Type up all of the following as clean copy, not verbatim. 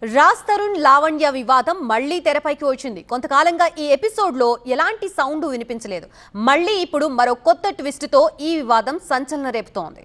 రాజ్ తరుణ్ లావణ్య వివాదం మళ్లీ తెరపైకి వచ్చింది. కొంతకాలంగా ఈ ఎపిసోడ్ లో ఎలాంటి సౌండ్ వినిపించలేదు. మళ్లీ ఇప్పుడు మరో కొత్త ట్విస్ట్ తో ఈ వివాదం సంచలనం రేపుతోంది.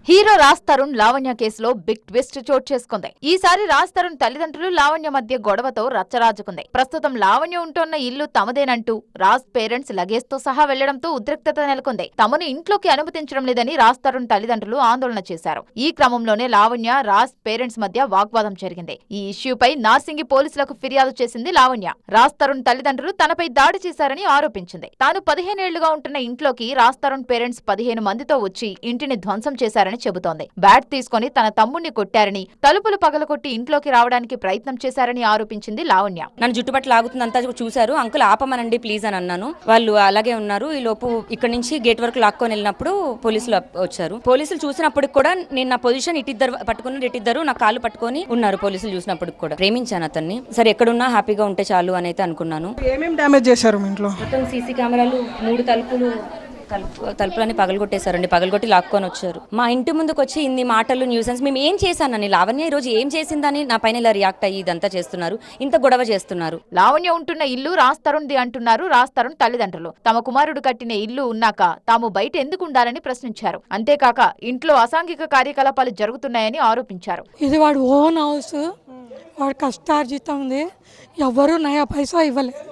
హీరో రాజ్ తరుణ్ లావణ్య కేసులో బిగ్ ట్విస్ట్ చోటు చేసుకుంది. ఈసారి రాజ్ తరుణ్ తల్లిదండ్రులు లావణ్య మధ్య గొడవతో రచ్చరాజుకుంది. ప్రస్తుతం లావణ్య ఉంటోన్న ఇల్లు తమదేనంటూ రాజ్ పేరెంట్స్ లగేజ్ తో సహా వెళ్లడంతో ఉద్రిక్తత నెలకొంది. తమను ఇంట్లోకి అనుమతించడం లేదని రాజ్ తరుణ్ తల్లిదండ్రులు ఆందోళన చేశారు. ఈ క్రమంలోనే లావణ్య రాజ్ పేరెంట్స్ మధ్య వాగ్వాదం జరిగింది. ఈ ఇష్యూపై నార్సింగి పోలీసులకు ఫిర్యాదు చేసింది లావణ్య. రాజ్ తరుణ్ తల్లిదండ్రులు తనపై దాడి చేశారని ఆరోపించింది. తాను 15 ఏళ్లుగా ఉంటున్న ఇంట్లోకి రాజ్ తరుణ్ పేరెంట్స్ 15 మందితో వచ్చి ఇంటిని ధ్వంసం చేశారని చెబుతోంది. బ్యాట్ తీసుకుని తన తమ్ముణ్ణి కొట్టారని, తలుపులు పగలగొట్టి ఇంట్లోకి రావడానికి ప్రయత్నం చేశారని ఆరోపించింది లావణ్య. నన్ను జుట్టుపట్ల లాగుతుందంతా చూశారు. అంకుల్ ఆపమనండి ప్లీజ్ అని అన్నాను. వాళ్ళు అలాగే ఉన్నారు. ఈ లోపు ఇక్కడ నుంచి గేట్ వరకు లాక్కొని వెళ్ళినప్పుడు పోలీసులు వచ్చారు. పోలీసులు చూసినప్పుడు కూడా నేను నా పొజిషన్ ఇటిద్దరు పట్టుకుని ఇటిద్దరు నా కాళ్ళు పట్టుకొని ఉన్నారు. పోలీసులు చూసినప్పుడు కూడా ప్రేమించాను అతన్ని. సరే ఎక్కడున్నా హ్యాపీగా ఉంటే చాలు అని అయితే అనుకున్నాను. ఏమేమి డ్యామేజ్ చేశారు మీ ఇంట్లో? మొత్తం సీసీ కెమెరాలు 3 తలుపులన్నీ పగలగొట్టేశారండి. పగలగొట్టి లాక్కొని వచ్చారు. మా ఇంటి ముందుకు వచ్చి ఇన్ని మాటలు న్యూసెన్స్ మేము ఏం చేశానని లావణ్య ఈ రోజు ఏం చేసిందని నా పైన ఇలా రియాక్ట్ అయ్యి ఇదంతా చేస్తున్నారు. ఇంత గొడవ చేస్తున్నారు. లావణ్య ఉంటున్న ఇల్లు రాజ్ తరుణ్ ది అంటున్నారు రాజ్ తరుణ్ తల్లిదండ్రులు. తమ కుమారుడు కట్టిన ఇల్లు ఉన్నాక తాము బయట ఎందుకు ఉండాలని ప్రశ్నించారు. అంతేకాక ఇంట్లో అసాంఘిక కార్యకలాపాలు జరుగుతున్నాయని ఆరోపించారు. ఇది వాడు ఓన్ హౌస్, వాడు కష్టార్జితం ఉంది. ఎవరు నయా పైసా ఇవ్వలేదు.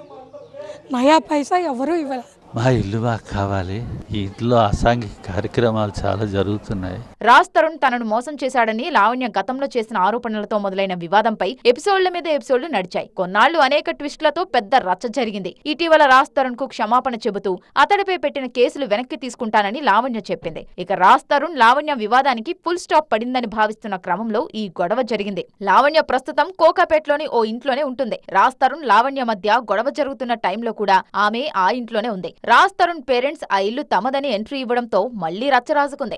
మా ఇల్లు మాకు కావాలి. ఈ ఇంట్లో అసాంఘిక కార్యక్రమాలు చాలా జరుగుతున్నాయి. రాజ్ తరుణ్ తనను మోసం చేశాడని లావణ్య గతంలో చేసిన ఆరోపణలతో మొదలైన వివాదంపై ఎపిసోడ్ల మీద ఎపిసోడ్లు నడిచాయి. కొన్నాళ్లు అనేక ట్విస్టులతో పెద్ద రచ్చ జరిగింది. ఇటీవల రాజ్ తరుణ్ కు క్షమాపణ చెబుతూ అతడిపై పెట్టిన కేసులు వెనక్కి తీసుకుంటానని లావణ్య చెప్పింది. ఇక రాజ్ తరుణ్ లావణ్య వివాదానికి ఫుల్ స్టాప్ పడిందని భావిస్తున్న క్రమంలో ఈ గొడవ జరిగింది. లావణ్య ప్రస్తుతం కోకాపేటలోని ఓ ఇంట్లోనే ఉంటుంది. రాజ్ తరుణ్ లావణ్య మధ్య గొడవ జరుగుతున్న టైంలో కూడా ఆమె ఆ ఇంట్లోనే ఉంది. రాజ్ తరుణ్ పేరెంట్స్ ఆ ఇల్లు తమదని ఎంట్రీ ఇవ్వడంతో మళ్లీ రచ్చరాజుకుంది.